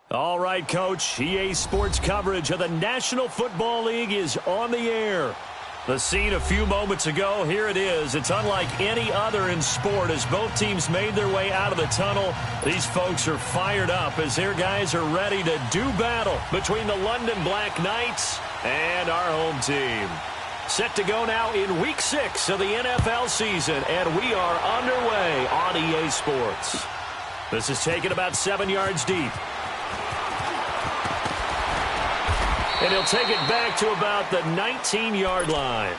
All right, Coach. EA Sports coverage of the National Football League is on the air. The scene a few moments ago, here it is. It's unlike any other in sport as both teams made their way out of the tunnel. These folks are fired up as their guys are ready to do battle between the London Black Knights and our home team. Set to go now in Week 6 of the NFL season, and we are underway on EA Sports. This is taken about 7 yards deep. And he'll take it back to about the 19-yard line.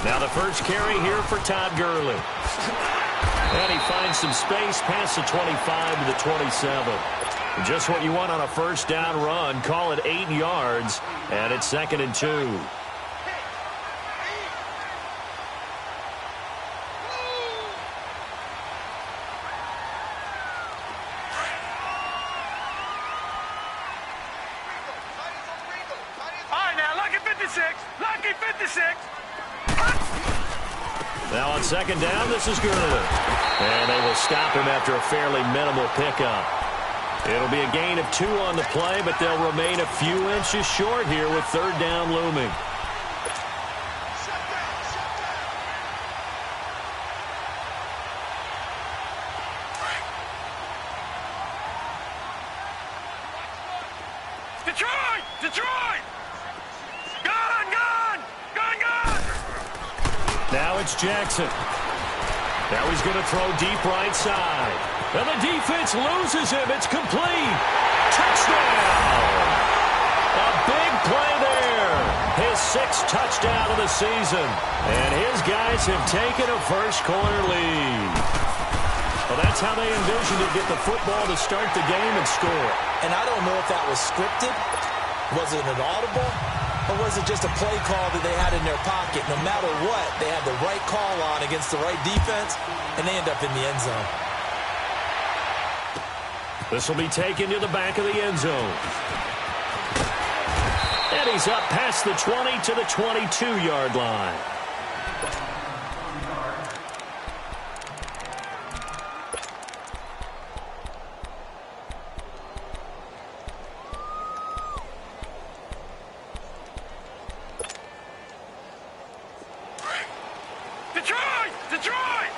Now the first carry here for Todd Gurley. And he finds some space past the 25 to the 27. Just what you want on a first down run. Call it 8 yards, and it's 2nd and 2. All right, now, lucky 56. Lucky 56. Now on 2nd down, this is Gurley. And they will stop him after a fairly minimal pickup. It'll be a gain of 2 on the play, but they'll remain a few inches short here with 3rd down looming. Detroit! Detroit! Gone! Gone! Gone! Gone! Now it's Jackson. Now he's going to throw deep right side. And the defense loses him. It's complete. Touchdown! A big play there. His 6th touchdown of the season. And his guys have taken a first-quarter lead. Well, that's how they envisioned to get the football to start the game and score. And I don't know if that was scripted. Was it an audible? Or was it just a play call that they had in their pocket? No matter what, they had the right call on against the right defense, and they end up in the end zone. This will be taken to the back of the end zone. And he's up past the 20 to the 22-yard line. Detroit! Detroit!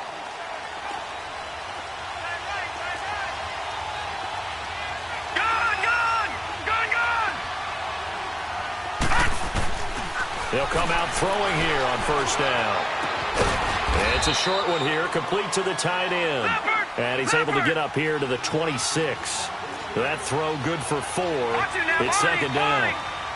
Gone! Gone! Gone! Gone! They'll come out throwing here on 1st down. And it's a short one here, complete to the tight end. And he's able to get up here to the 26. That throw good for 4. It's 2nd down.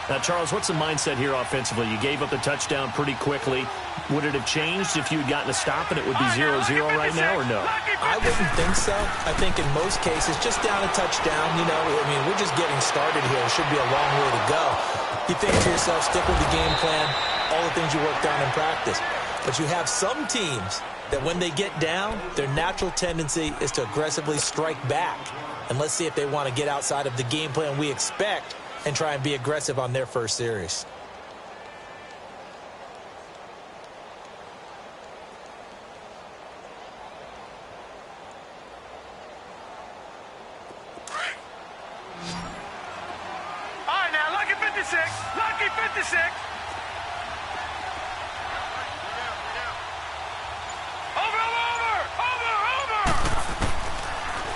Now, Charles, what's the mindset here offensively? You gave up the touchdown pretty quickly. Would it have changed if you had gotten a stop and it would be 0-0 right now, or no? I wouldn't think so. I think in most cases, just down a touchdown, you know, I mean, we're just getting started here. It should be a long way to go. You think to yourself, stick with the game plan, all the things you worked on in practice. But you have some teams that when they get down, their natural tendency is to aggressively strike back. And let's see if they want to get outside of the game plan we expect and try and be aggressive on their first series. All right, now, lucky 56. Lucky 56. Over!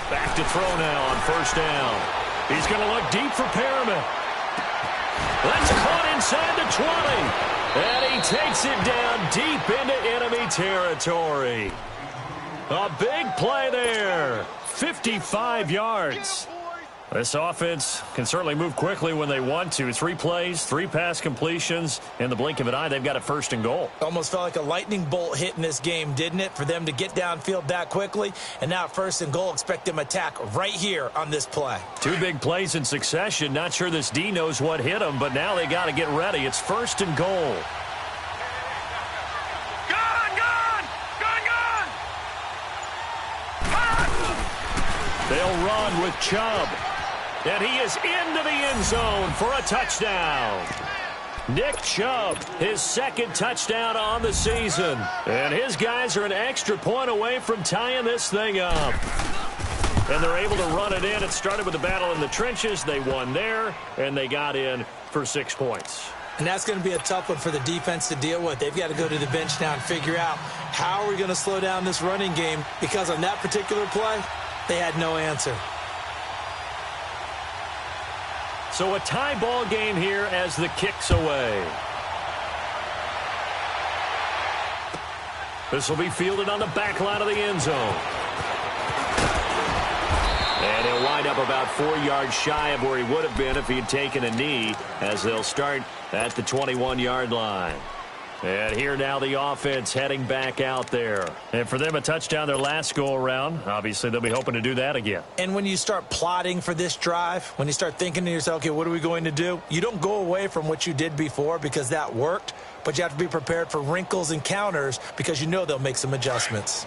Back to throw now on 1st down. He's going to look deep for Perriman. That's caught inside the 20. And he takes it down deep into enemy territory. A big play there. 55 yards. This offense can certainly move quickly when they want to. 3 plays, 3 pass completions. In the blink of an eye, they've got a 1st and goal. Almost felt like a lightning bolt hit in this game, didn't it? For them to get downfield that quickly. And now 1st and goal, expect them to attack right here on this play. 2 big plays in succession. Not sure this D knows what hit them, but now they got to get ready. It's 1st and goal. They'll run with Chubb. And he is into the end zone for a touchdown. Nick Chubb, his 2nd touchdown on the season. And his guys are an extra point away from tying this thing up. And they're able to run it in. It started with a battle in the trenches. They won there, and they got in for 6 points. And that's going to be a tough one for the defense to deal with. They've got to go to the bench now and figure out how are we going to slow down this running game, because on that particular play, they had no answer. So a tie ball game here as the kick's away. This will be fielded on the back line of the end zone. And he'll wind up about 4 yards shy of where he would have been if he had taken a knee, as they'll start at the 21-yard line. And here now the offense heading back out there. And for them, a touchdown their last go-around. Obviously, they'll be hoping to do that again. And when you start plotting for this drive, when you start thinking to yourself, okay, what are we going to do? You don't go away from what you did before because that worked, but you have to be prepared for wrinkles and counters because you know they'll make some adjustments.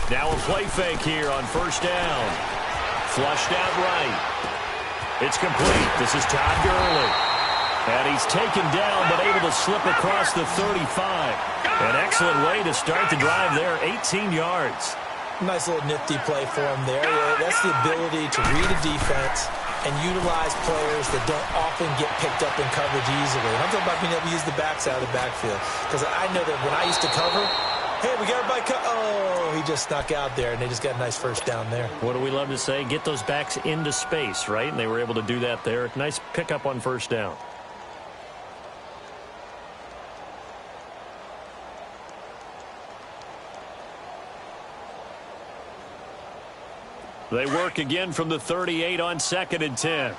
Now a play fake here on 1st down. Flushed out right. It's complete. This is Todd Gurley. And he's taken down but able to slip across the 35. An excellent way to start the drive there, 18 yards. Nice little nifty play for him there. That's the ability to read a defense and utilize players that don't often get picked up in coverage easily. And I'm talking about being able to use the backside of the backfield. Because I know that when I used to cover, hey, we got everybody oh, he just snuck out there, and they just got a nice 1st down there. What do we love to say? Get those backs into space, right? And they were able to do that there. Nice pickup on 1st down. They work again from the 38 on 2nd and 10.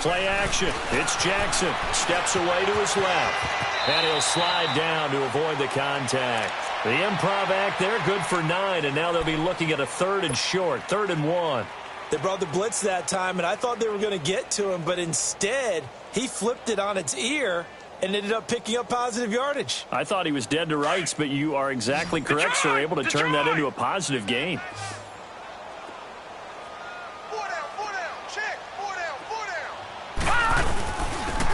Play action. It's Jackson. Steps away to his left. And he'll slide down to avoid the contact. The improv act there, good for 9. And now they'll be looking at a 3rd and short, 3rd and 1. They brought the blitz that time, and I thought they were going to get to him. But instead, he flipped it on its ear and ended up picking up positive yardage. I thought he was dead to rights, but you are exactly correct, sir. Able to turn that into a positive gain.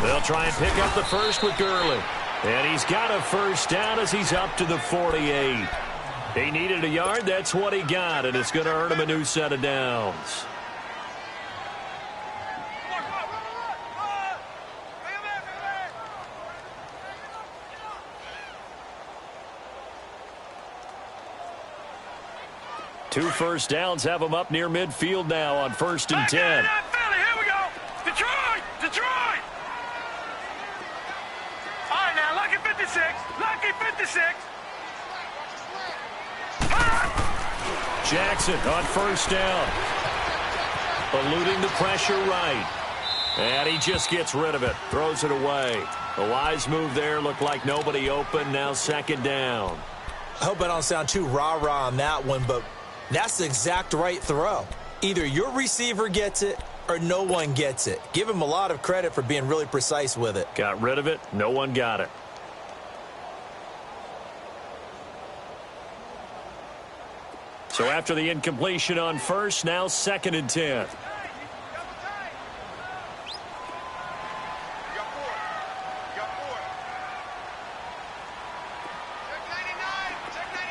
They'll try and pick up the 1st with Gurley. And he's got a 1st down as he's up to the 48. He needed a yard. That's what he got, and it's going to earn him a new set of downs. Two 1st downs have him up near midfield now on 1st and 10. Here we go. Detroit! Detroit! All right, now, lucky 56. Lucky 56. Jackson on 1st down. Eluding the pressure right. And he just gets rid of it. Throws it away. A wise move there. Looked like nobody open. Now 2nd down. I hope I don't sound too rah-rah on that one, but that's the exact right throw. Either your receiver gets it or no one gets it. Give him a lot of credit for being really precise with it. Got rid of it. No one got it. So after the incompletion on 1st, now 2nd and 10.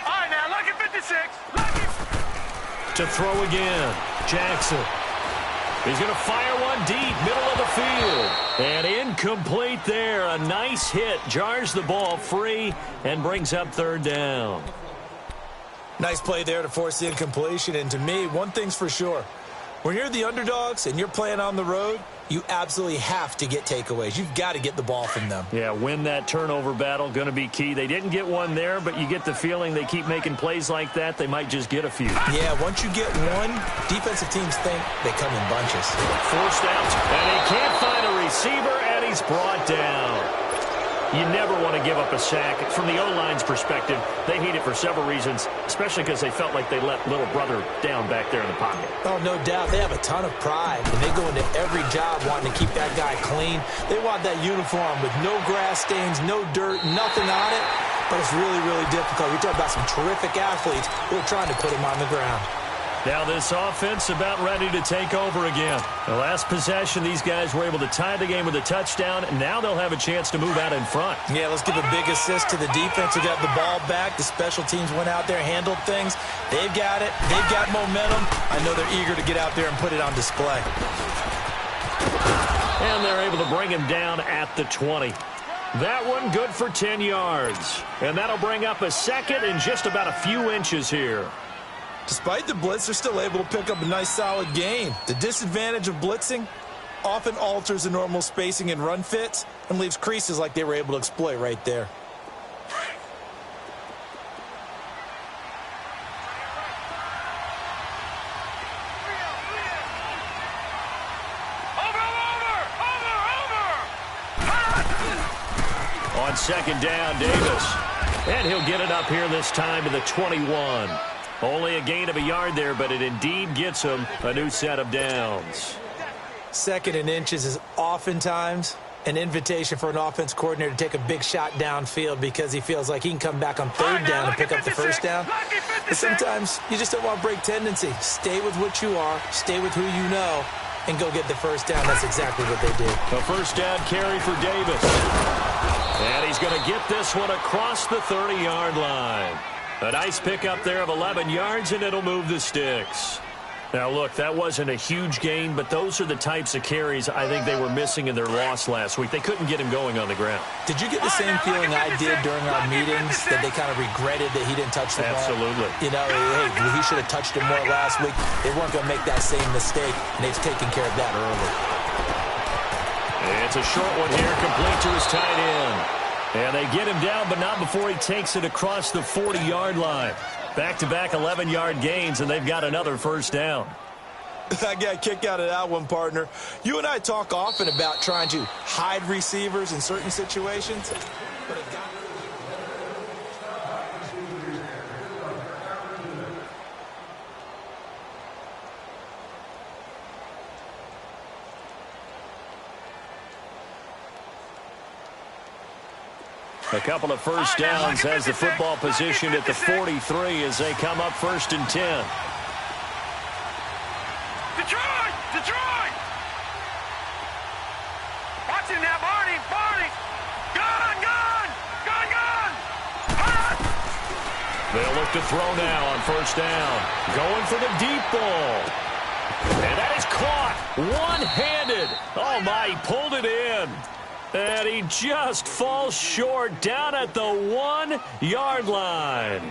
All right, now, lucky 56. Lucky. To throw again. Jackson. He's going to fire one deep, middle of the field. And incomplete there. A nice hit. Jars the ball free and brings up third down. Nice play there to force the incompletion. And to me, one thing's for sure. When you're the underdogs and you're playing on the road, you absolutely have to get takeaways. You've got to get the ball from them. Yeah, win that turnover battle, going to be key. They didn't get one there, but you get the feeling they keep making plays like that, they might just get a few. Yeah, once you get one, defensive teams think they come in bunches. Forced out, and he can't find a receiver, and he's brought down. You never want to give up a sack. From the O-line's perspective, they hate it for several reasons, especially because they felt like they let little brother down back there in the pocket. Oh, no doubt. They have a ton of pride, and they go into every job wanting to keep that guy clean. They want that uniform with no grass stains, no dirt, nothing on it. But it's really, really difficult. You're talking about some terrific athletes who are trying to put him on the ground. Now this offense about ready to take over again. The last possession, these guys were able to tie the game with a touchdown, and now they'll have a chance to move out in front. Yeah, let's give a big assist to the defense who got the ball back. The special teams went out there, handled things. They've got it. They've got momentum. I know they're eager to get out there and put it on display. And they're able to bring him down at the 20. That one good for 10 yards. And that'll bring up a second in just about a few inches here. Despite the blitz, they're still able to pick up a nice, solid gain. The disadvantage of blitzing often alters the normal spacing and run fits and leaves creases like they were able to exploit right there. On second down, Davis. And he'll get it up here this time to the 21. Only a gain of a yard there, but it indeed gets him a new set of downs. Second and inches is oftentimes an invitation for an offense coordinator to take a big shot downfield because he feels like he can come back on third down and pick up the first down. But sometimes you just don't want to break tendency. Stay with what you are, stay with who you know, and go get the first down. That's exactly what they did. A first down carry for Davis. And he's going to get this one across the 30-yard line. A nice pickup there of 11 yards, and it'll move the sticks. Now, look, that wasn't a huge gain, but those are the types of carries I think they were missing in their loss last week. They couldn't get him going on the ground. Did you get the same feeling I did during our meetings, that they kind of regretted that he didn't touch the ball? Absolutely. You know, hey, he should have touched it more last week. They weren't going to make that same mistake, and they've taken care of that early. It's a short one here, complete to his tight end. And they get him down, but not before he takes it across the 40-yard line. Back-to-back 11-yard gains, and they've got another first down. I got a kick out of that one, partner. You and I talk often about trying to hide receivers in certain situations. But a couple of first downs as the football positioned at the 43 as they come up first and 10. Detroit! Detroit! Watch him now, Barney! Barney! Gun! Gun! Gun! Gun! Gun! They'll look to throw now on first down. Going for the deep ball. And that is caught one-handed. Oh, my, he pulled it in. And he just falls short down at the 1-yard line.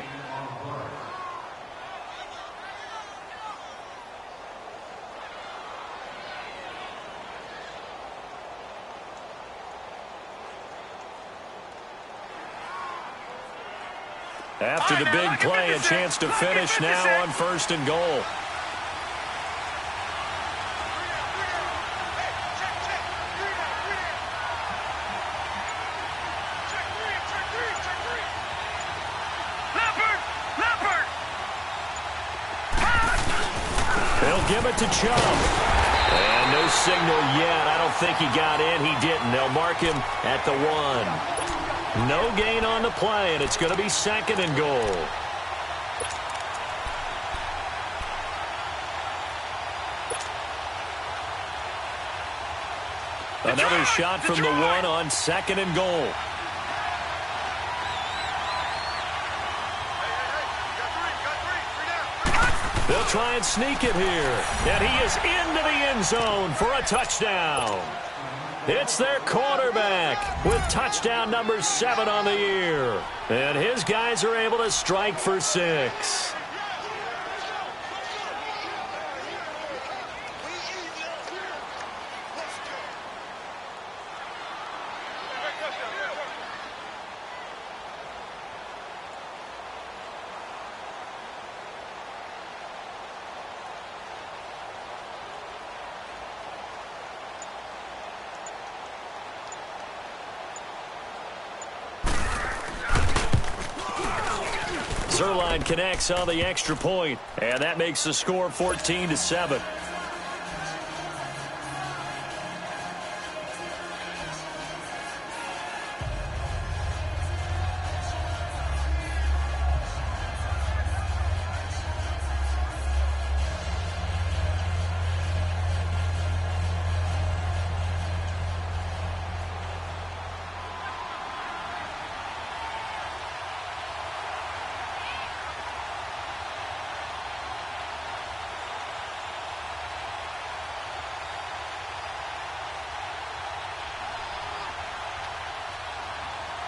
After the big play, a chance to finish now on first and goal. Give it to Chubb. And no signal yet. I don't think he got in. He didn't. They'll mark him at the 1. No gain on the play, and it's going to be second and goal. Another shot from the 1 on second and goal. They'll try and sneak it here. And he is into the end zone for a touchdown. It's their quarterback with touchdown number 7 on the year. And his guys are able to strike for 6. Zerline connects on the extra point, and that makes the score 14-7.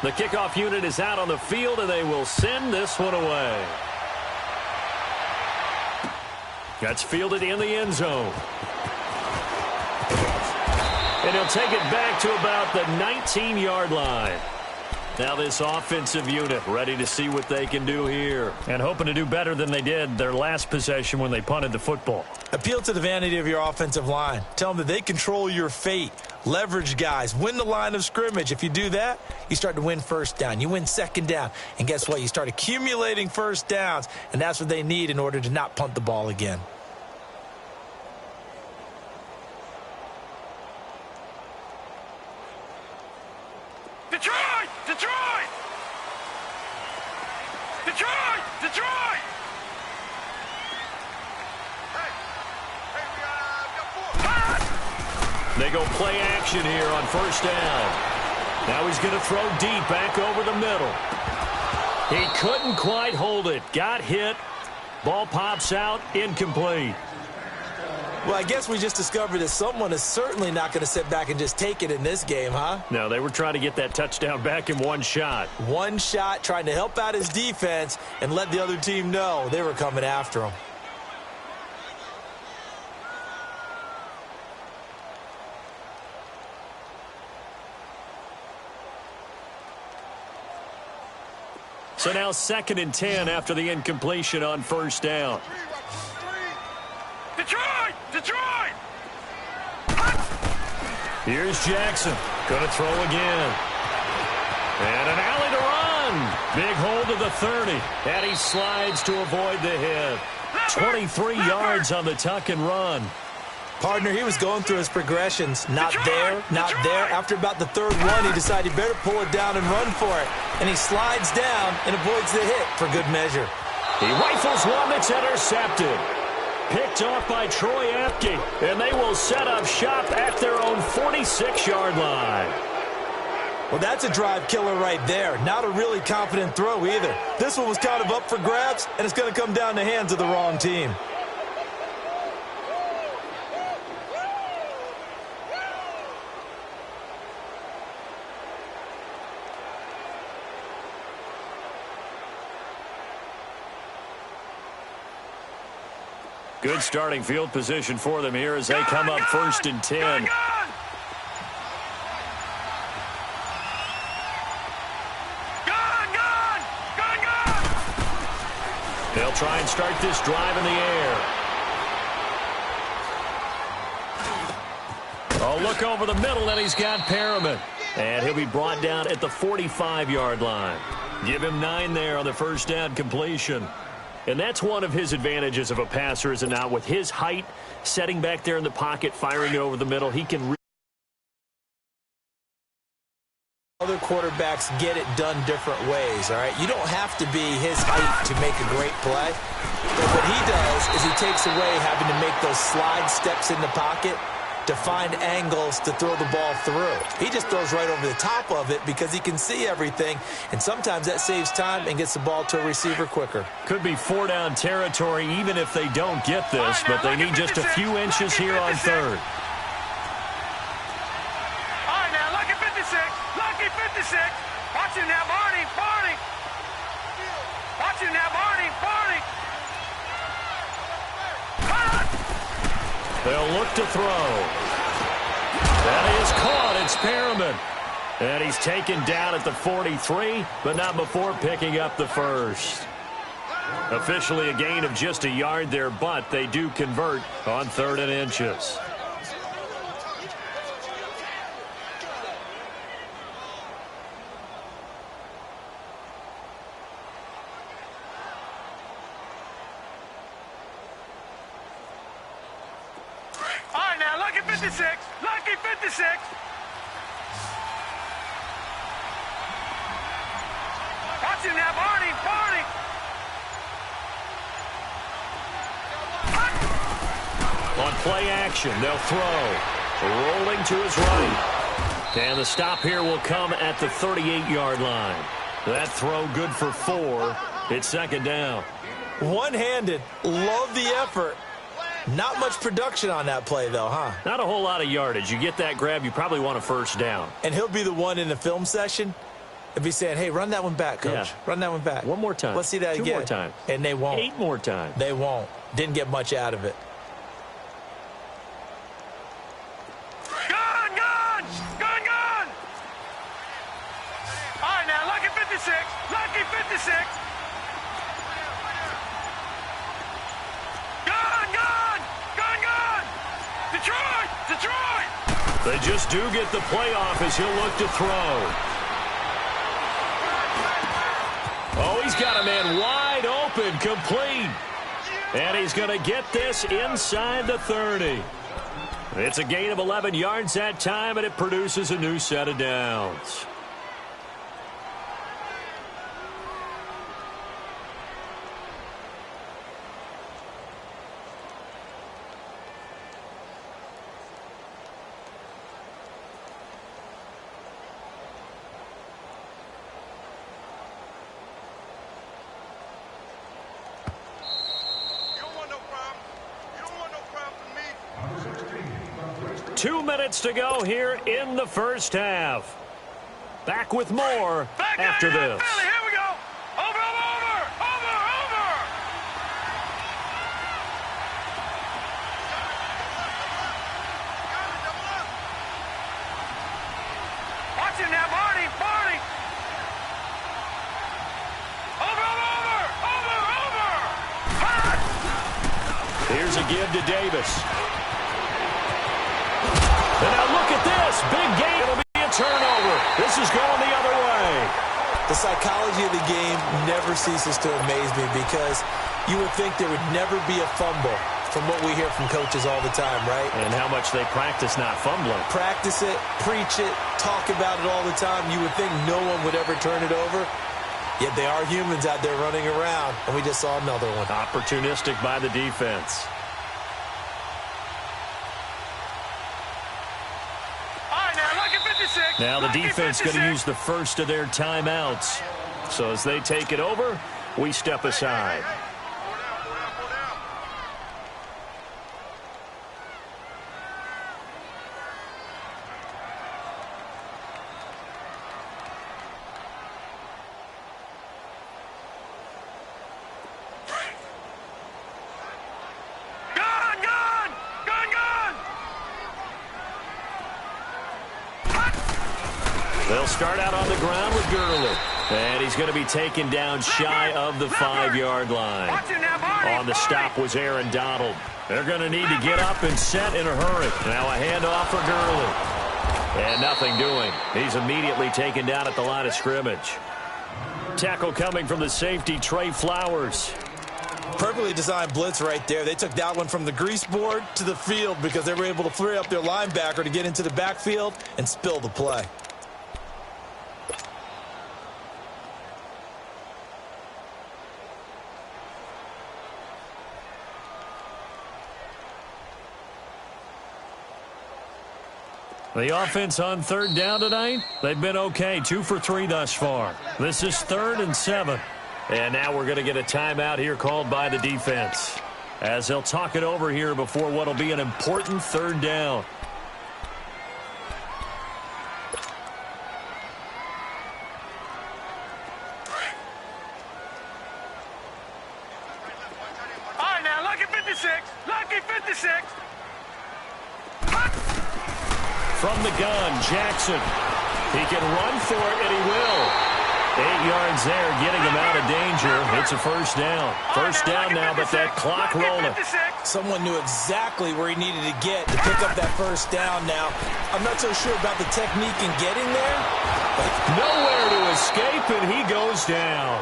The kickoff unit is out on the field, and they will send this one away. That's fielded in the end zone. And he'll take it back to about the 19-yard line. Now this offensive unit ready to see what they can do here. And hoping to do better than they did their last possession when they punted the football. Appeal to the vanity of your offensive line. Tell them that they control your fate. Leverage guys. Win the line of scrimmage. If you do that, you start to win first down. You win second down. And guess what? You start accumulating first downs. And that's what they need in order to not punt the ball again. Detroit! Detroit! Detroit! Detroit! They go play action here on first down. Now he's going to throw deep back over the middle. He couldn't quite hold it. Got hit. Ball pops out. Incomplete. Well, I guess we just discovered that someone is certainly not going to sit back and just take it in this game, huh? No, they were trying to get that touchdown back in one shot. One shot, trying to help out his defense and let the other team know they were coming after him. So now 2nd and 10 after the incompletion on first down. Detroit! Detroit! Here's Jackson. Going to throw again. And an alley to run. Big hold to the 30. And he slides to avoid the hit. 23 yards on the tuck and run. Partner, he was going through his progressions. Not there, not there. After about the 3rd run, he decided he better pull it down and run for it. And he slides down and avoids the hit for good measure. He rifles one that's intercepted. Picked off by Troy Apke. And they will set up shop at their own 46-yard line. Well, that's a drive killer right there. Not a really confident throw either. This one was kind of up for grabs, and it's going to come down the hands of the wrong team. Good starting field position for them here as they come up 1st and 10. They'll try and start this drive in the air. Oh, look over the middle, and he's got Perriman. And he'll be brought down at the 45-yard line. Give him 9 there on the first down completion. And that's one of his advantages of a passer, is it not? With his height, setting back there in the pocket, firing it over the middle, he can... Other quarterbacks get it done different ways, all right? You don't have to be his height to make a great play. But what he does is he takes away having to make those slide steps in the pocket to find angles to throw the ball through. He just throws right over the top of it because he can see everything, and sometimes that saves time and gets the ball to a receiver quicker. Could be 4-down territory even if they don't get this, but they need just a few inches here on third. All right, now, lucky 56. Lucky 56. Watch him now, Barney. Barney. Watch him now, Barney. Barney. They'll look to throw. That is caught. It's Perriman. And he's taken down at the 43, but not before picking up the first. Officially a gain of just a yard there, but they do convert on 3rd and inches. All right, now, lucky 56. Lucky 56. Watch him now, Barney. Barney. On play action, they'll throw. Rolling to his right. And the stop here will come at the 38-yard line. That throw good for 4. It's 2nd down. One-handed. Love the effort. Not much production on that play, though, huh? Not a whole lot of yardage. You get that grab, you probably want a 1st down. And he'll be the one in the film session if he's saying, hey, run that one back, Coach. Yeah. Run that one back. One more time. Let's see that 2 again. more times. And they won't. 8 more times. They won't. Didn't get much out of it. Gun, gun. Gun, gun. All right, now, lucky 56. Lucky 56. Gun, gun. Gun, gun. Detroit. Detroit. They just do get the playoff as he'll look to throw. Oh, he's got a man wide open, complete. And he's going to get this inside the 30. It's a gain of 11 yards that time, and it produces a new set of downs. You don't want no problem. You don't want no problem from me. 2 minutes to go here in the first half. Back with more after this. Philly, here we go. Over, over, over, over, over. Watch him now, Barney, Barney. Over, over, over, over, over. Hot. Here's a give to Davis. And now look at this. Big game. It'll be a turnover. This is going the other way. The psychology of the game never ceases to amaze me because you would think there would never be a fumble from what we hear from coaches all the time, right? And how much they practice not fumbling. Practice it, preach it, talk about it all the time. You would think no one would ever turn it over. Yet they are humans out there running around, and we just saw another one. Opportunistic by the defense. Now the defense going to use the first of their timeouts. So as they take it over, we step aside. They'll start out on the ground with Gurley. And he's going to be taken down shy of the 5-yard line. On the stop was Aaron Donald. They're going to need to get up and set in a hurry. Now a handoff for Gurley. And nothing doing. He's immediately taken down at the line of scrimmage. Tackle coming from the safety, Trey Flowers. Perfectly designed blitz right there. They took that one from the grease board to the field because they were able to free up their linebacker to get into the backfield and spill the play. The offense on third down tonight, they've been okay, 2 for 3 thus far. This is 3rd and 7. And now we're going to get a timeout here called by the defense, as they'll talk it over here before what will be an important 3rd down. All right, now, lucky 56. Lucky 56. From the gun, Jackson. He can run for it, and he will. 8 yards there, getting him out of danger. It's a first down. First down now, but that clock rolling. Someone knew exactly where he needed to get to pick up that first down now. I'm not so sure about the technique in getting there. But nowhere to escape, and he goes down.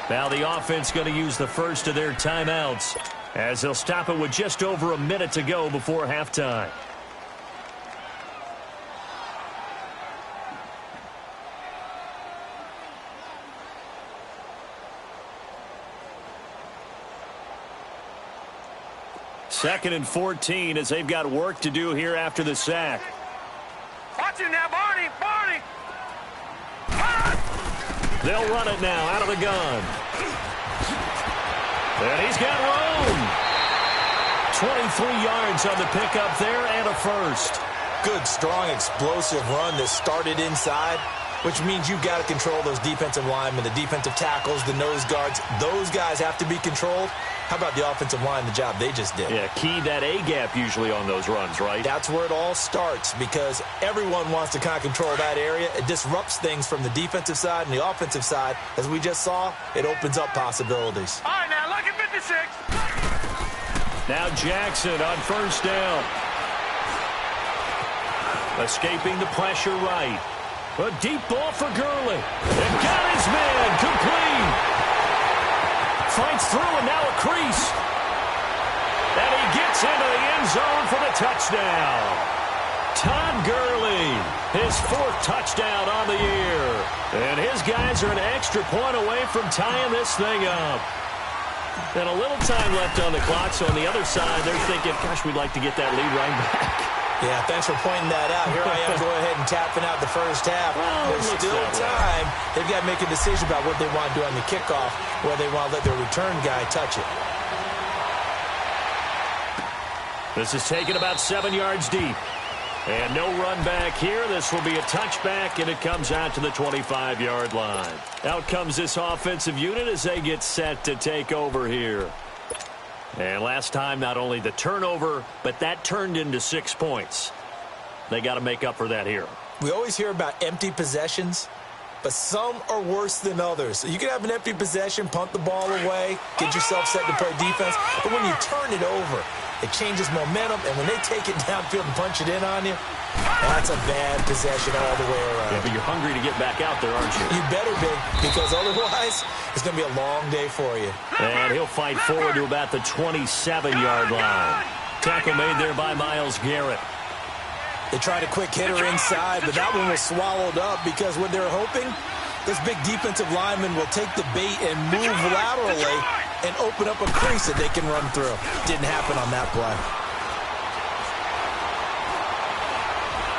Now the offense going to use the first of their timeouts, as they'll stop it with just over a minute to go before halftime. Second and 14 as they've got work to do here after the sack. Watch it now, Barney. Barney. They'll run it now out of the gun. And he's got room. 23 yards on the pickup there and a first. Good, strong, explosive run that started inside, which means you've got to control those defensive linemen, the defensive tackles, the nose guards. Those guys have to be controlled. How about the offensive line, the job they just did? Yeah, key that A-gap usually on those runs, right? That's where it all starts, because everyone wants to kind of control that area. It disrupts things from the defensive side and the offensive side. As we just saw, it opens up possibilities. All right, now, lucky 56. Now Jackson on first down. Escaping the pressure right. A deep ball for Gurley. And got his man complete. Fights through and now a crease. And he gets into the end zone for the touchdown. Todd Gurley, his 4th touchdown on the year. And his guys are an extra point away from tying this thing up. And a little time left on the clock, so on the other side, they're thinking, gosh, we'd like to get that lead right back. Yeah, thanks for pointing that out. Here I am going ahead and tapping out the first half. Well, there's still time. They've got to make a decision about what they want to do on the kickoff, whether they want to let their return guy touch it. This is taken about 7 yards deep. And no run back here. This will be a touchback, and it comes out to the 25-yard line. Out comes this offensive unit as they get set to take over here. And last time, not only the turnover, but that turned into 6 points. They got to make up for that here. We always hear about empty possessions, but some are worse than others. So you can have an empty possession, punt the ball away, get yourself set to play defense, but when you turn it over, it changes momentum, and when they take it downfield and punch it in on you, that's a bad possession all the way around. Yeah, but you're hungry to get back out there, aren't you? You better be, because otherwise, it's going to be a long day for you. And he'll fight forward to about the 27-yard line. Tackle made there by Myles Garrett. They tried a quick hitter inside, but that one was swallowed up because what they're hoping, this big defensive lineman will take the bait and move laterally and open up a crease that they can run through. Didn't happen on that play.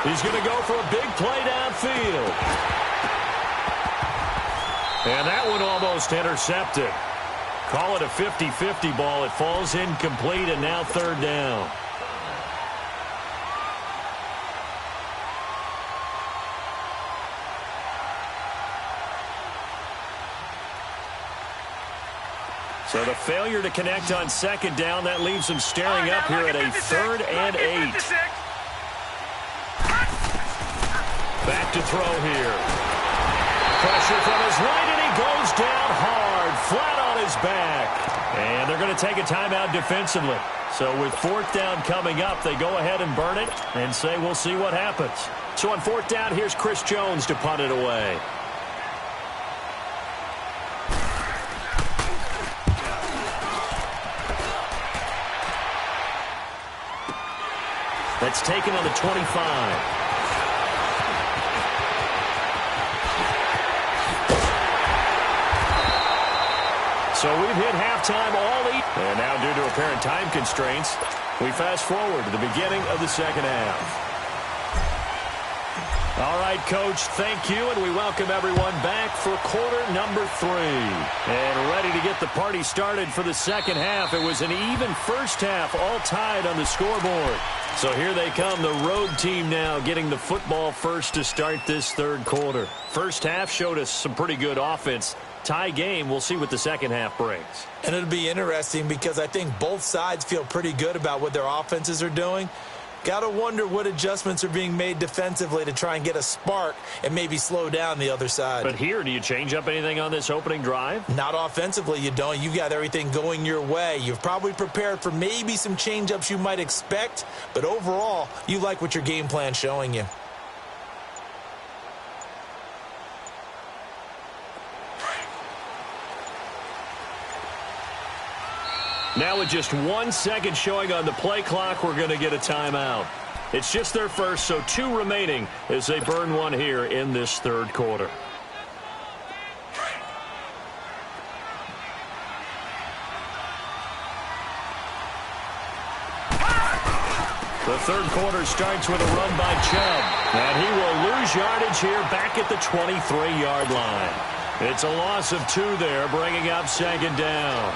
He's going to go for a big play downfield. And that one almost intercepted. Call it a 50-50 ball. It falls incomplete, and now 3rd down. So the failure to connect on 2nd down, that leaves them staring up here at a 3rd and 8. Back to throw here. Pressure from his right, and he goes down hard, flat on his back. And they're going to take a timeout defensively. So with 4th down coming up, they go ahead and burn it and say we'll see what happens. So on 4th down, here's Chris Jones to punt it away. That's taken on the 25. So we've hit halftime all eight. And now due to apparent time constraints, we fast forward to the beginning of the 2nd half. All right, Coach, thank you, and we welcome everyone back for quarter number 3. And ready to get the party started for the second half. It was an even first half, all tied on the scoreboard. So here they come, the road team now getting the football first to start this third quarter. First half showed us some pretty good offense. Tie game, we'll see what the second half brings. And it'll be interesting because I think both sides feel pretty good about what their offenses are doing. Got to wonder what adjustments are being made defensively to try and get a spark and maybe slow down the other side. But here, do you change up anything on this opening drive? Not offensively, you don't. You've got everything going your way. You've probably prepared for maybe some change-ups you might expect, but overall, you like what your game plan's showing you. Now with just 1 second showing on the play clock, we're going to get a timeout. It's just their first, so 2 remaining as they burn one here in this third quarter. The third quarter starts with a run by Chubb. And he will lose yardage here back at the 23-yard line. It's a loss of 2 there, bringing up second down.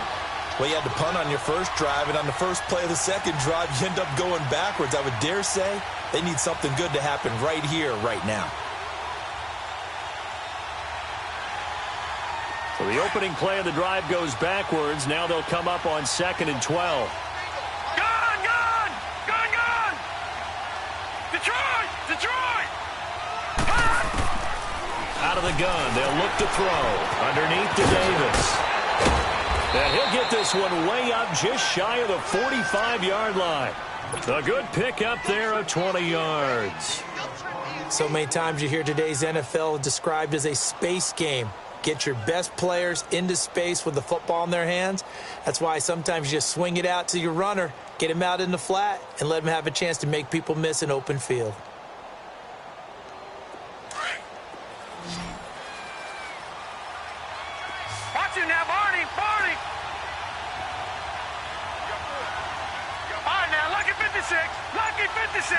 Well, you had to punt on your first drive, and on the first play of the second drive, you end up going backwards. I would dare say they need something good to happen right here, right now. So the opening play of the drive goes backwards. Now they'll come up on 2nd and 12. Gun! Gun! Gun! Gun! Detroit! Detroit! Out of the gun, they'll look to throw. Underneath to Davis. And he'll get this one way up just shy of the 45-yard line. A good pickup there of 20 yards. So many times you hear today's NFL described as a space game. Get your best players into space with the football in their hands. That's why sometimes you just swing it out to your runner, get him out in the flat, and let him have a chance to make people miss an open field. Watch him now, Barney! Barney! All right, now, lucky 56! Lucky 56!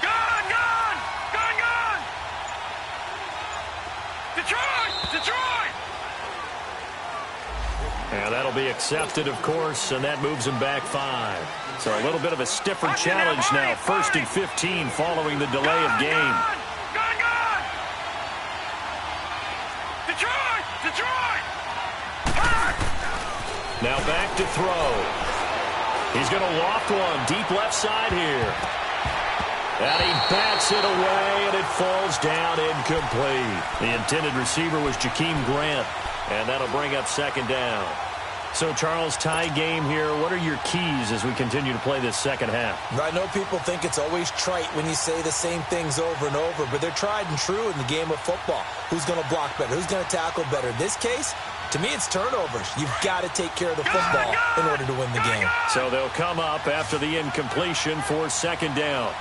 Gun! Gun! Gun! Gun! Detroit! Detroit! And that'll be accepted, of course, and that moves him back 5. So a little bit of a stiffer challenge now. 1st and 15 following the delay of game. Detroit! Detroit! Now back to throw. He's going to loft one deep left side here. And he bats it away, and it falls down incomplete. The intended receiver was Jakeem Grant, and that'll bring up second down. So, Charles, tie game here. What are your keys as we continue to play this second half? I know people think it's always trite when you say the same things over and over, but they're tried and true in the game of football. Who's going to block better? Who's going to tackle better? In this case, to me, it's turnovers. You've got to take care of the football in order to win the game. So they'll come up after the incompletion for second down.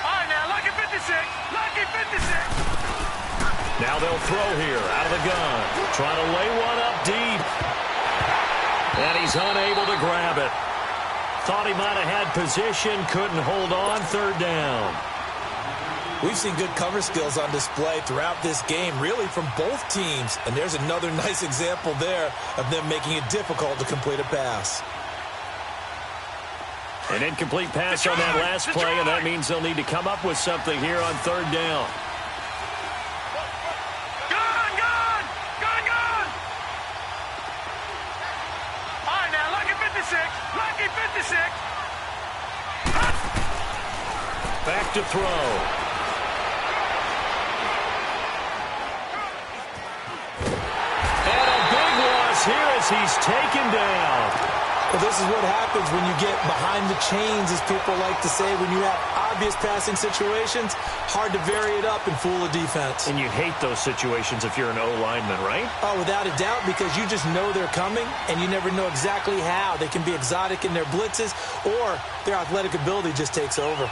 All right, now, lucky 56! Lucky 56! Now they'll throw here out of the gun. Trying to lay one up deep. And he's unable to grab it. Thought he might have had position, couldn't hold on, third down. We've seen good cover skills on display throughout this game, really from both teams. And there's another nice example there of them making it difficult to complete a pass. An incomplete pass on that last play, and that means they'll need to come up with something here on third down. Gun! Gun! Gun! Gun! All right, now, lucky 56! Lucky 56! Back to throw. And a big loss here as he's taken down. Well, this is what happens when you get behind the chains, as people like to say. When you have obvious passing situations, hard to vary it up and fool a defense. And you hate those situations if you're an O-lineman, right? Oh, without a doubt, because you just know they're coming, and you never know exactly how. They can be exotic in their blitzes, or their athletic ability just takes over.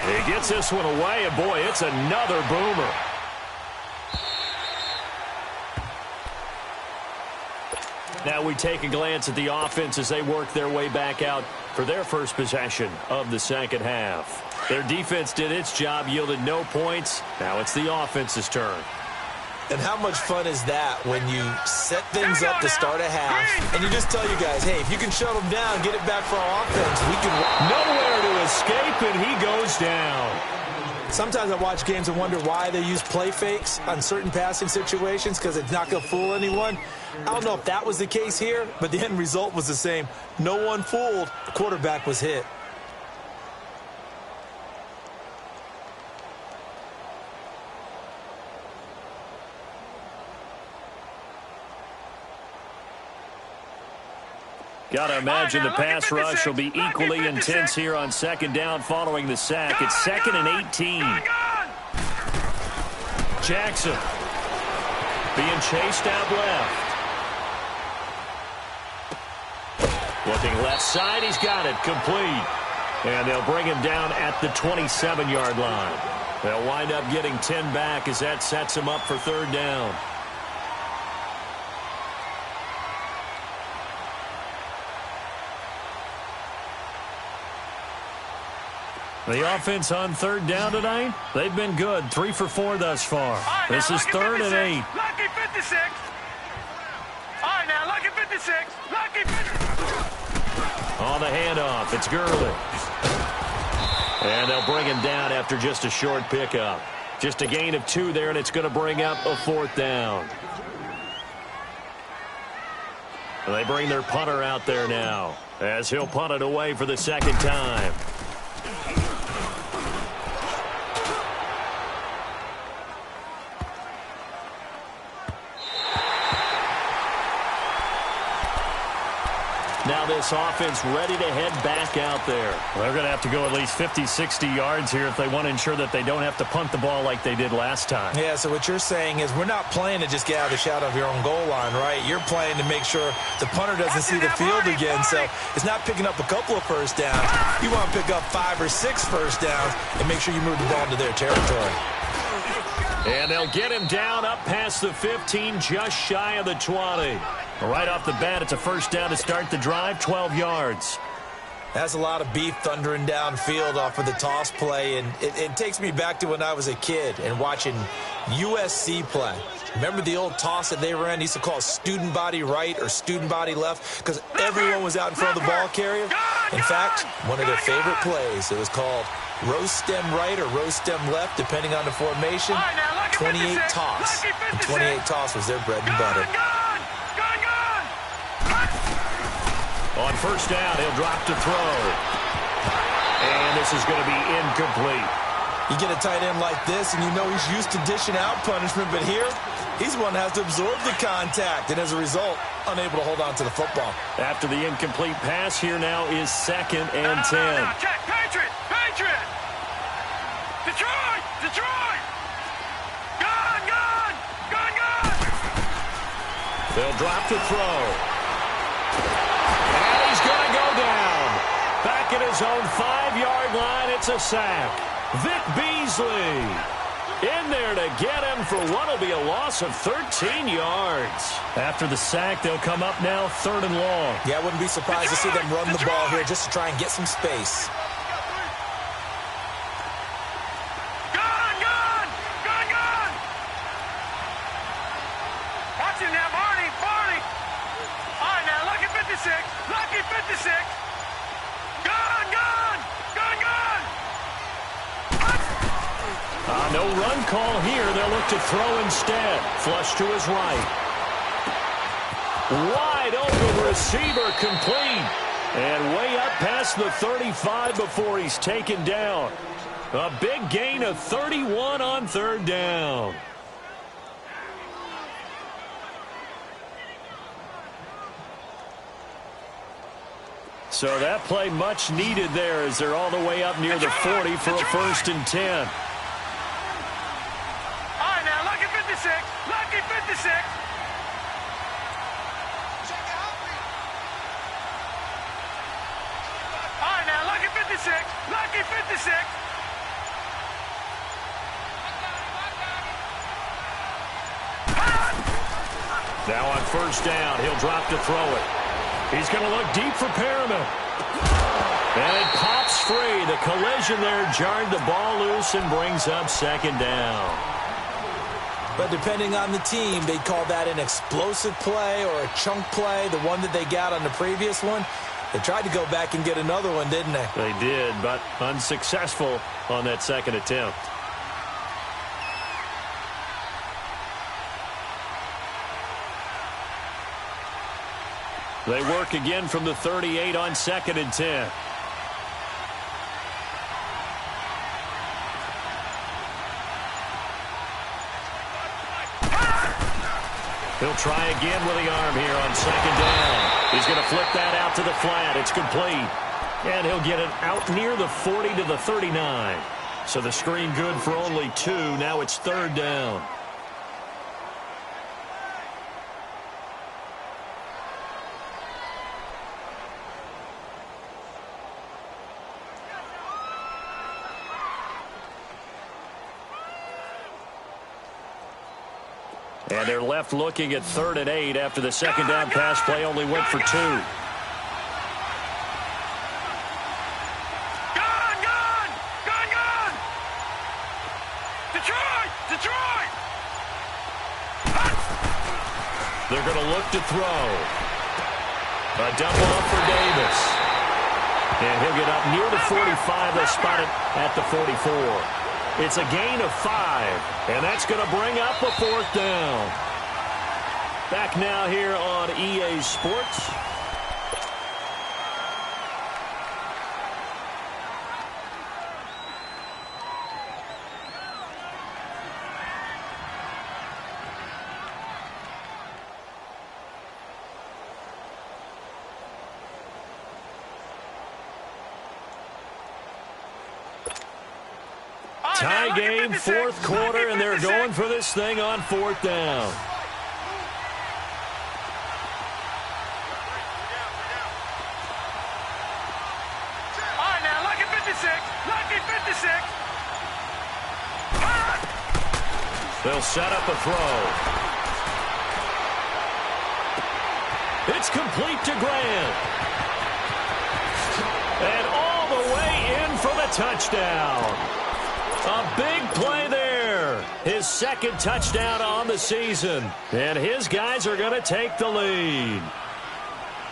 He gets this one away, and boy, it's another boomer. Now we take a glance at the offense as they work their way back out for their first possession of the second half. Their defense did its job, yielded no points. Now it's the offense's turn. And how much fun is that when you set things up to start a half and you just tell your guys, hey, if you can shut them down, get it back for our offense, we can... Nowhere to escape, and he goes down. Sometimes I watch games and wonder why they use play fakes on certain passing situations because it's not going to fool anyone. I don't know if that was the case here, but the end result was the same. No one fooled. The quarterback was hit. Got to imagine the pass rush will be equally intense here on second down following the sack. It's 2nd and 18. Jackson being chased out left. Looking left side, he's got it, complete. And they'll bring him down at the 27-yard line. They'll wind up getting 10 back as that sets him up for third down. The offense on third down tonight, they've been good. 3 for 4 thus far. Right, this is 3rd and 8. Lucky 56. All right, now, lucky 56. Lucky 56. On the handoff, it's Gurley. And they'll bring him down after just a short pickup. Just a gain of 2 there, and it's going to bring up a 4th down. And they bring their punter out there now as he'll punt it away for the second time. Now this offense ready to head back out there. They're going to have to go at least 50, 60 yards here if they want to ensure that they don't have to punt the ball like they did last time. Yeah, so what you're saying is we're not playing to just get out of the shadow of your own goal line, right? You're playing to make sure the punter doesn't see the field again. So it's not picking up a couple of first downs. You want to pick up 5 or 6 first downs and make sure you move the ball into their territory. And they'll get him down up past the 15, just shy of the 20. Right off the bat, it's a first down to start the drive, 12 yards. That's a lot of beef thundering downfield off of the toss play, and it takes me back to when I was a kid and watching USC play. Remember the old toss that they ran? They used to call it student body right or student body left because everyone was out in front of the ball carrier. In fact, one of their favorite plays, it was called roast stem right or roast stem left, depending on the formation. 28 toss. And 28 toss was their bread and butter. On first down, he'll drop to throw. And this is going to be incomplete. You get a tight end like this, and you know he's used to dishing out punishment, but here, he's the one that has to absorb the contact, and as a result, unable to hold on to the football. After the incomplete pass, here now is 2nd and 10. Check, Patriot! Patriot! Detroit! Detroit! Gun! Gun! Gun! Gun! They'll drop to throw. And he's going to go down. Back at his own 5-yard line, it's a sack. Vic Beasley in there to get him for what will be a loss of 13 yards. After the sack, they'll come up now 3rd and long. Yeah, I wouldn't be surprised to see them run the ball here just to try and get some space. Gun! Gun! Gun! Gun! Watch him now, Barney! Barney! All right, now, lucky 56! Lucky 56! Gun! Gun! Gun! Gun! No run call here. They'll look to throw instead. Flush to his right. Wide open receiver complete. And way up past the 35 before he's taken down. A big gain of 31 on 3rd down. So that play much needed there as they're all the way up near the 40 for a 1st and 10. Lucky 56! All right, now, lucky 56! Lucky 56! Now on first down, he'll drop to throw it. He's going to look deep for Perriman. And it pops free. The collision there jarred the ball loose and brings up second down. But depending on the team, they'd call that an explosive play or a chunk play, the one that they got on the previous one. They tried to go back and get another one, didn't they? They did, but unsuccessful on that second attempt. They work again from the 38 on 2nd and 10. He'll try again with the arm here on 2nd down. He's going to flip that out to the flat. It's complete. And he'll get it out near the 40 to the 39. So the screen good for only 2. Now it's 3rd down. And they're left looking at 3rd and 8 after the 2nd down pass play only went for 2. Gone! Detroit! They're going to look to throw. A dump off for Davis. And he'll get up near the 45. They'll spot it at the 44. It's a gain of 5, and that's going to bring up a 4th down. Back now here on EA Sports. Tie game, 4th quarter, and they're going for this thing on 4th down. All right, now, lucky 56. Lucky 56. They'll set up a throw. It's complete to Grant. And all the way in for the touchdown. A big play there. His 2nd touchdown on the season. And his guys are going to take the lead.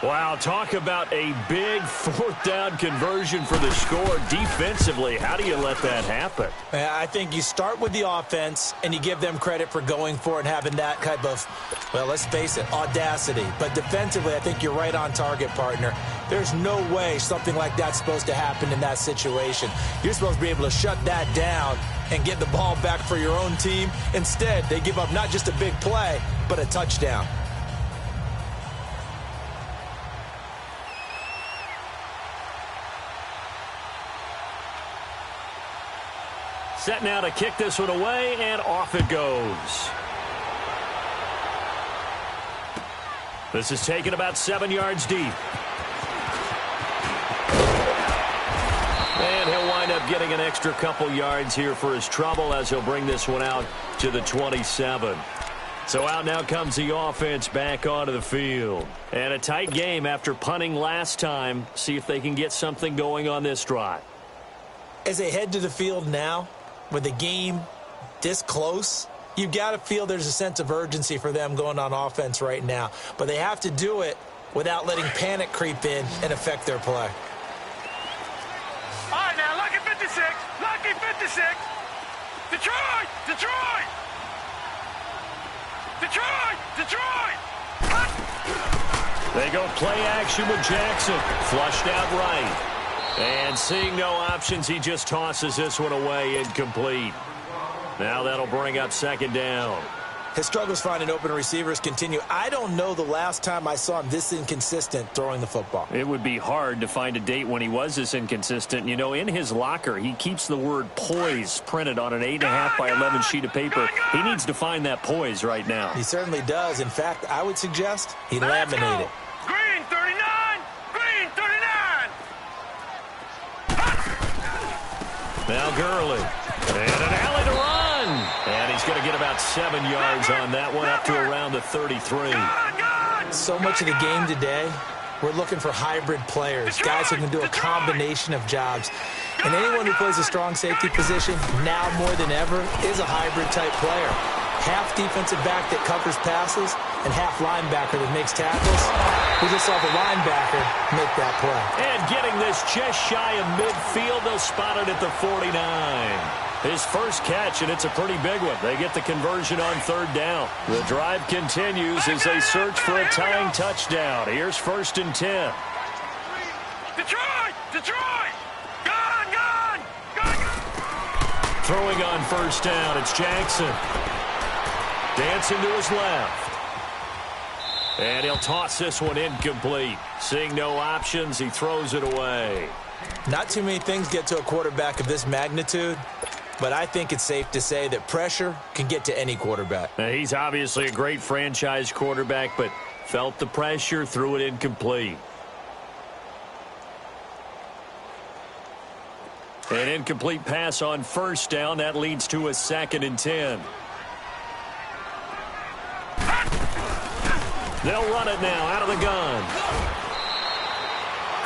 Wow, talk about a big 4th down conversion for the score. Defensively, how do you let that happen? I think you start with the offense, and you give them credit for going for it and having that type of, well, let's face it, audacity. But defensively, I think you're right on target, partner. There's no way something like that's supposed to happen in that situation. You're supposed to be able to shut that down and get the ball back for your own team. Instead, they give up not just a big play, but a touchdown. Set now to kick this one away, and off it goes. This is taken about 7 yards deep. And he'll wind up getting an extra couple yards here for his trouble as he'll bring this one out to the 27. So out now comes the offense back onto the field. And a tight game after punting last time. See if they can get something going on this drive. As they head to the field now, with the game this close, you've got to feel there's a sense of urgency for them going on offense right now. But they have to do it without letting panic creep in and affect their play. All right, now, lucky 56. Lucky 56. Detroit! Detroit! Detroit! Detroit! They go play action with Jackson. Flushed out right. And seeing no options, he just tosses this one away, incomplete. Now that'll bring up 2nd down. His struggles finding open receivers continue. I don't know the last time I saw him this inconsistent throwing the football. It would be hard to find a date when he was this inconsistent. You know, in his locker, he keeps the word poise printed on an 8.5 by 11 sheet of paper. He needs to find that poise right now. He certainly does. In fact, I would suggest he laminate it. Green 39. Green 39. Now Gurley. And an alley to run. And he's going to get about about 7 yards on that one, up to around the 33. So much of the game today, we're looking for hybrid players, guys who can do a combination of jobs. And anyone who plays a strong safety position, now more than ever, is a hybrid-type player. Half defensive back that covers passes and half linebacker that makes tackles. We just saw the linebacker make that play. And getting this just shy of midfield, they'll spot it at the 49. His first catch, and it's a pretty big one. They get the conversion on third down. The drive continues as they search for a tying touchdown. Here's 1st and 10. Detroit! Detroit! Gun! Throwing on 1st down, it's Jackson. Dancing to his left. And he'll toss this one incomplete. Seeing no options, he throws it away. Not too many things get to a quarterback of this magnitude, but I think it's safe to say that pressure can get to any quarterback. Now, he's obviously a great franchise quarterback, but felt the pressure, threw it incomplete. An incomplete pass on 1st down. That leads to a 2nd and 10. They'll run it now out of the gun.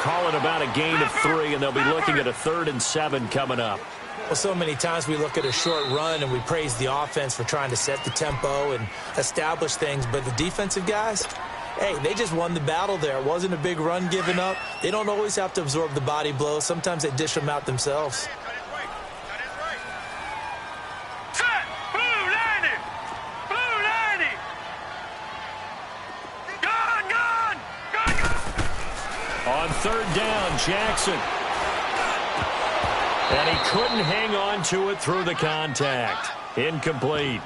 Call it about a gain of 3, and they'll be looking at a 3rd and 7 coming up. Well, so many times we look at a short run and we praise the offense for trying to set the tempo and establish things, but the defensive guys, hey, they just won the battle there. It wasn't a big run given up. They don't always have to absorb the body blows. Sometimes they dish them out themselves. Set! Blue 90! Blue 90! Gun! On 3rd down, Jackson. And he couldn't hang on to it through the contact. Incomplete.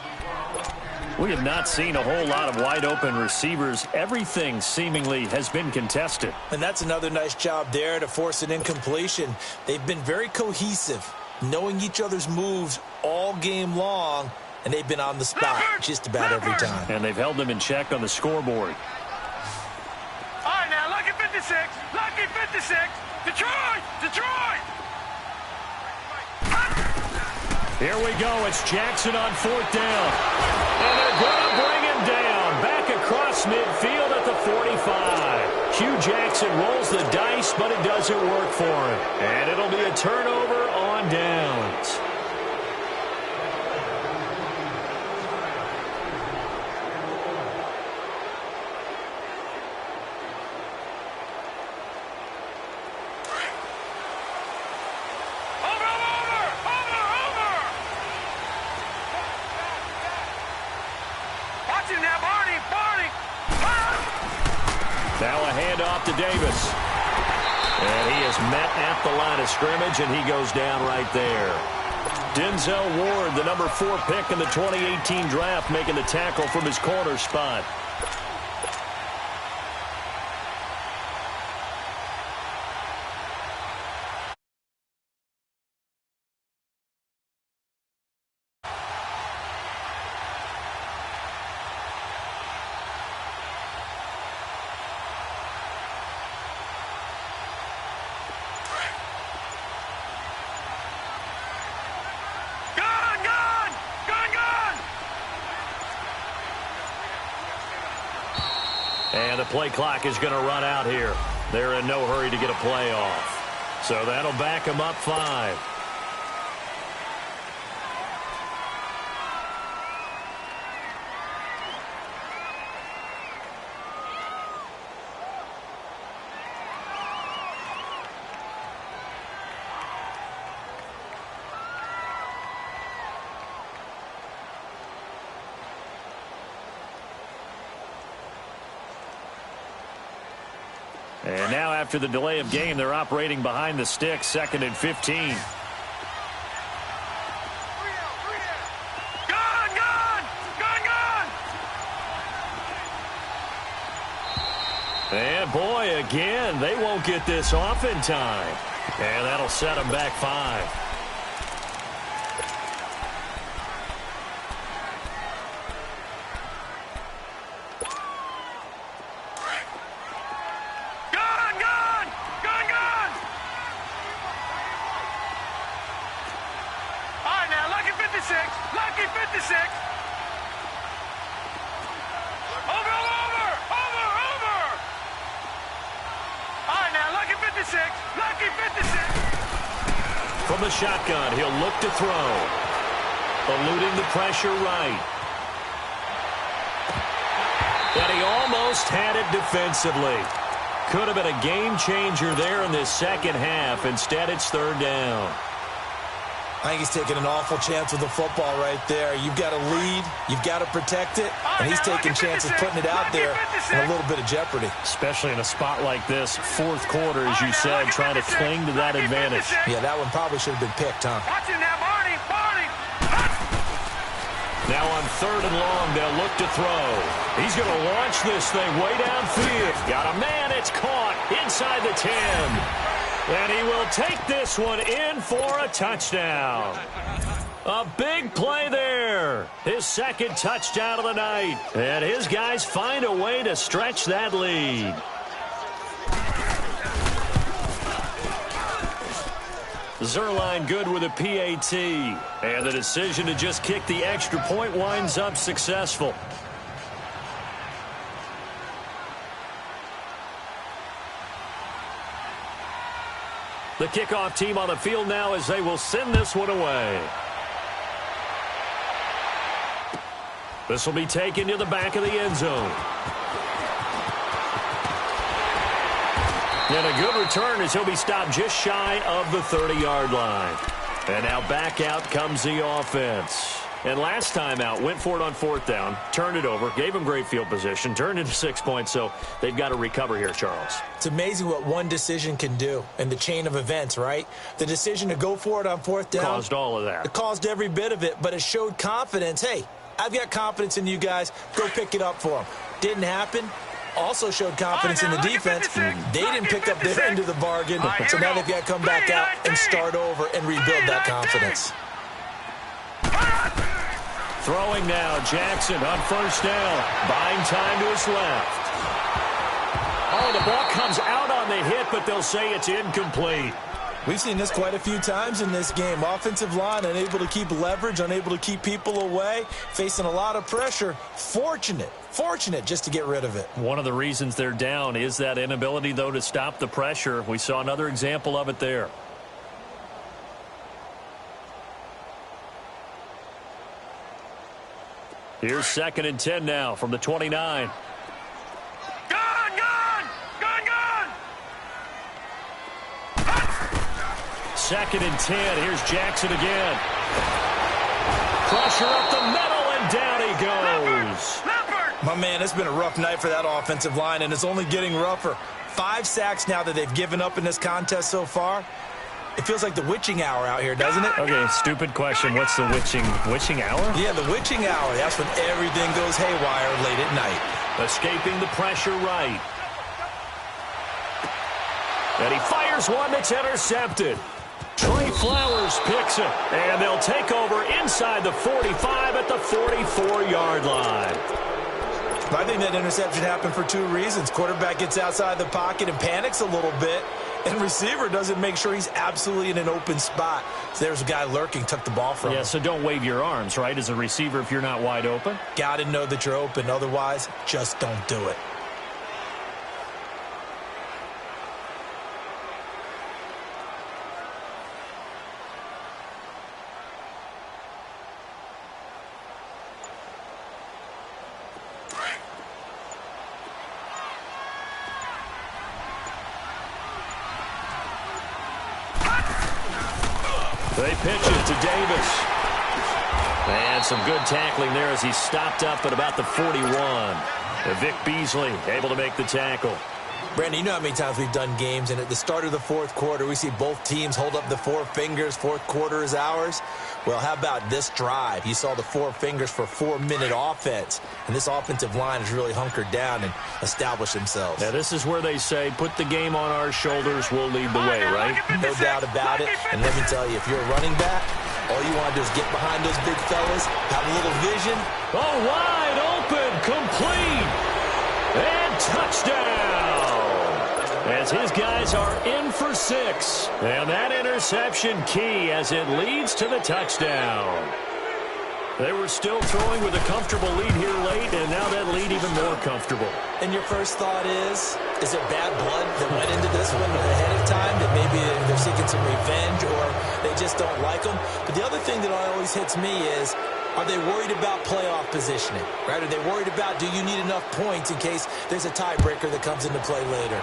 We have not seen a whole lot of wide-open receivers. Everything seemingly has been contested. And that's another nice job there to force an incompletion. They've been very cohesive, knowing each other's moves all game long, and they've been on the spot just about every time. And they've held them in check on the scoreboard. All right, now, lucky 56! Lucky 56! Detroit! Detroit! Here we go. It's Jackson on 4th down. And they're going to bring him down. Back across midfield at the 45. Hugh Jackson rolls the dice, but it doesn't work for him. And it'll be a turnover on downs. Now a handoff to Davis. And he is met at the line of scrimmage, and he goes down right there. Denzel Ward, the number 4 pick in the 2018 draft, making the tackle from his corner spot. And the play clock is going to run out here. They're in no hurry to get a play off. So that'll back them up 5. And now after the delay of game, they're operating behind the sticks, 2nd and 15. And boy, again, they won't get this off in time. And that'll set them back 5. Lucky 56! 56. Lucky 56. From the shotgun, he'll look to throw. Eluding the pressure right. And he almost had it defensively. Could have been a game changer there in this second half. Instead, it's third down. I think he's taking an awful chance with the football right there. You've got to lead, you've got to protect it, and he's taking chances putting it out there in a little bit of jeopardy. Especially in a spot like this, fourth quarter, as you said, trying to cling to that advantage. Yeah, that one probably should have been picked, huh? Watch him now, Barney. Now on third and long, they'll look to throw. He's going to launch this thing way downfield. Got a man, it's caught inside the 10. And he will take this one in for a touchdown. A big play there. His second touchdown of the night. And his guys find a way to stretch that lead. Zerline good with a PAT. And the decision to just kick the extra point winds up successful. The kickoff team on the field now as they will send this one away. This will be taken to the back of the end zone. And a good return as he'll be stopped just shy of the 30-yard line. And now back out comes the offense. And last time out, went for it on fourth down, turned it over, gave him great field position, turned into 6 points, so they've got to recover here, Charles. It's amazing what one decision can do in the chain of events, right? The decision to go for it on fourth down. Caused all of that. It caused every bit of it, but it showed confidence. Hey, I've got confidence in you guys. Go pick it up for them. Didn't happen. Also showed confidence in the defense. They didn't pick up their end of the bargain, so now they've got to come back out and start over and rebuild that confidence. Throwing now, Jackson on first down. Buying time to his left. Oh, the ball comes out on the hit, but they'll say it's incomplete. We've seen this quite a few times in this game. Offensive line unable to keep leverage, unable to keep people away, facing a lot of pressure. Fortunate just to get rid of it. One of the reasons they're down is that inability, though, to stop the pressure. We saw another example of it there. Here's 2nd and 10 now from the 29. Second and 10. Here's Jackson again. Pressure up the middle, and down he goes. My man, it's been a rough night for that offensive line, and it's only getting rougher. 5 sacks now that they've given up in this contest so far. It feels like the witching hour out here, doesn't it? Okay, stupid question. What's the witching hour? Yeah, the witching hour. That's when everything goes haywire late at night. Escaping the pressure right. And he fires one that's intercepted. Trey Flowers picks it, and they'll take over inside the 45 at the 44-yard line. I think that interception happened for 2 reasons. Quarterback gets outside the pocket and panics a little bit, and receiver doesn't make sure he's absolutely in an open spot. So there's a guy lurking, took the ball from him. Yeah, so don't wave your arms, right, as a receiver if you're not wide open. Got to know that you're open. Otherwise, just don't do it. They pitch it to Davis. And some good tackling there as he stopped up at about the 41. And Vic Beasley able to make the tackle. Brandon, you know how many times we've done games, and at the start of the fourth quarter, we see both teams hold up the 4 fingers, fourth quarter is ours. Well, how about this drive? You saw the 4 fingers for 4-minute offense, and this offensive line has really hunkered down and established themselves. Now, this is where they say, put the game on our shoulders, we'll lead the way, right? No doubt about it, and let me tell you, if you're a running back, all you want to do is get behind those big fellas, have a little vision. Oh, wide open, complete, and touchdown! As his guys are in for 6. And that interception key as it leads to the touchdown. They were still throwing with a comfortable lead here late, and now that lead even more comfortable. And your first thought is it bad blood that went into this one ahead of time that maybe they're seeking some revenge or they just don't like them. But the other thing that always hits me is, are they worried about playoff positioning, right? Are they worried about, do you need enough points in case there's a tiebreaker that comes into play later?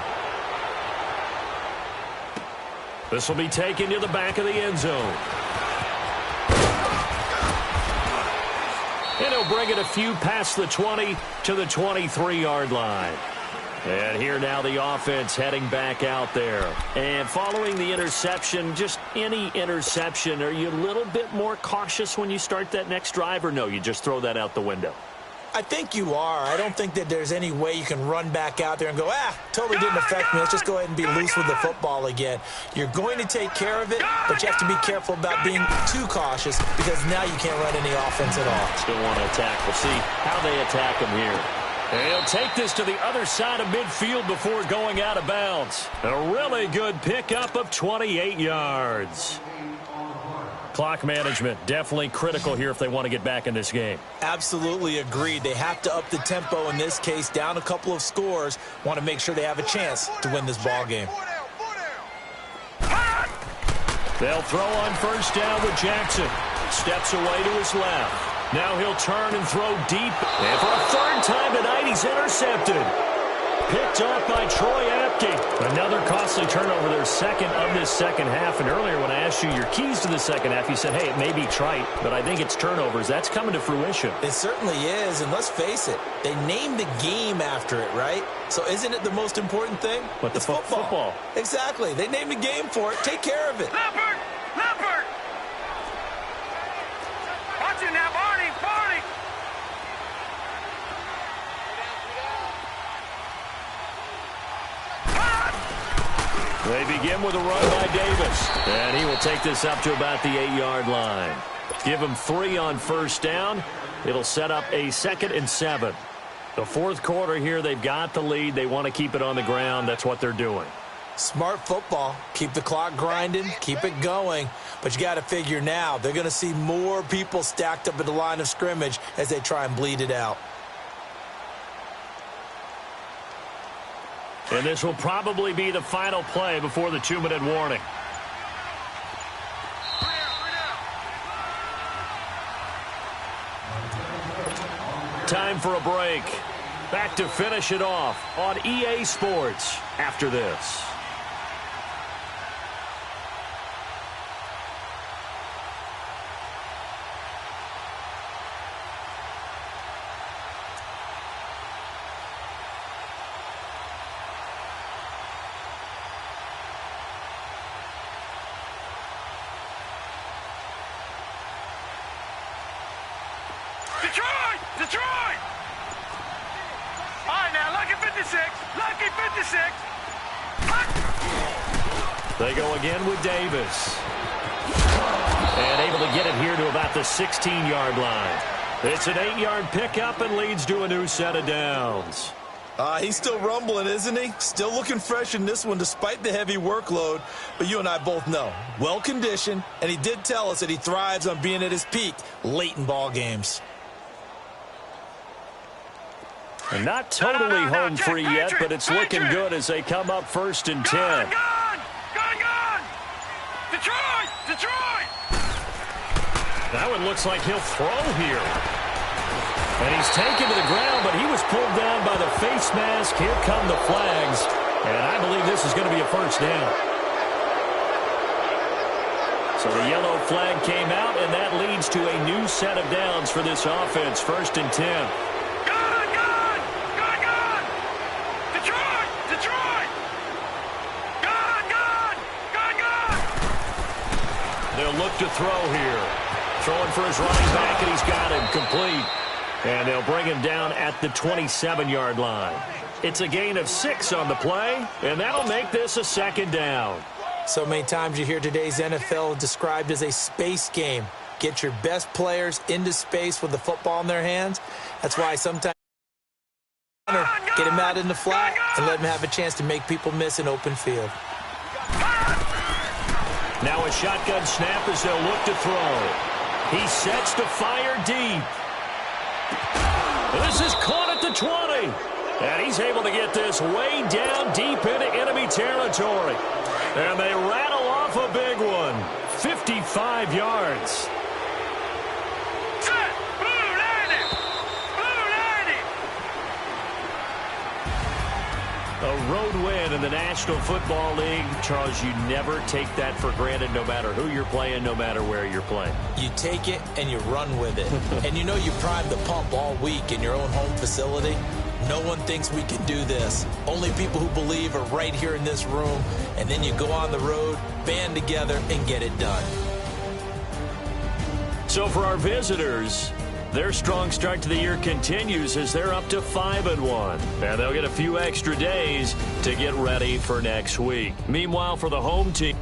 This will be taken to the back of the end zone. And he'll bring it a few past the 20 to the 23-yard line. And here now the offense heading back out there. And following the interception, just any interception, are you a little bit more cautious when you start that next drive, or no, you just throw that out the window? I think you are. I don't think that there's any way you can run back out there and go, totally didn't affect me. Let's just go ahead and be loose with the football again. You're going to take care of it, but you have to be careful about being too cautious because now you can't run any offense at all. Still want to attack. We'll see how they attack him here. And he'll take this to the other side of midfield before going out of bounds. A really good pickup of 28 yards. Clock management definitely critical here if they want to get back in this game. Absolutely agreed. They have to up the tempo in this case, down a couple of scores. Want to make sure they have a chance to win this ball game. They'll throw on first down with Jackson. Steps away to his left. Now he'll turn and throw deep. And for a third time tonight, he's intercepted. Picked up by Troy Apke. Another costly turnover, their second of this second half. And earlier when I asked you your keys to the second half, you said, hey, it may be trite, but I think it's turnovers. That's coming to fruition. It certainly is, and let's face it, they named the game after it, right? So isn't it the most important thing? But it's football. Exactly. They named the game for it. Take care of it. Leopard! Leopard! Watch it now, Barney! Barney! They begin with a run by Davis. And he will take this up to about the 8-yard line. Give him 3 on first down. It'll set up a 2nd and 7. The fourth quarter here, they've got the lead. They want to keep it on the ground. That's what they're doing. Smart football. Keep the clock grinding. Keep it going. But you got to figure now, they're going to see more people stacked up at the line of scrimmage as they try and bleed it out. And this will probably be the final play before the 2-minute warning. Time for a break. Back to finish it off on EA Sports after this. Detroit! Detroit! All right, now, lucky 56. Lucky 56. They go again with Davis. And able to get it here to about the 16-yard line. It's an 8-yard pickup and leads to a new set of downs. He's still rumbling, isn't he? Still looking fresh in this one despite the heavy workload. But you and I both know, well-conditioned, and he did tell us that he thrives on being at his peak late in ball games. And not totally home free yet, but it's looking good as they come up 1st and 10. Gone! Detroit! Detroit! That one looks like he'll throw here. And he's taken to the ground, but he was pulled down by the face mask. Here come the flags. And I believe this is going to be a first down. So the yellow flag came out, and that leads to a new set of downs for this offense. 1st and 10. They'll look to throw here. Throwing for his running back, and he's got him complete. And they'll bring him down at the 27-yard line. It's a gain of 6 on the play, and that'll make this a 2nd down. So many times you hear today's NFL described as a space game. Get your best players into space with the football in their hands. That's why sometimes get him out in the flat and let him have a chance to make people miss an open field. Now a shotgun snap as they'll look to throw. He sets to fire deep. This is caught at the 20. And he's able to get this way down deep into enemy territory. And they rattle off a big one. 55 yards. Set. Blue 90. Blue 90. A road win in the National Football League. Charles, you never take that for granted no matter who you're playing, no matter where you're playing. You take it and you run with it. And you know you primed the pump all week in your own home facility. No one thinks we can do this. Only people who believe are right here in this room. And then you go on the road, band together, and get it done. So for our visitors, their strong start to the year continues as they're up to 5-1. And they'll get a few extra days to get ready for next week. Meanwhile, for the home team,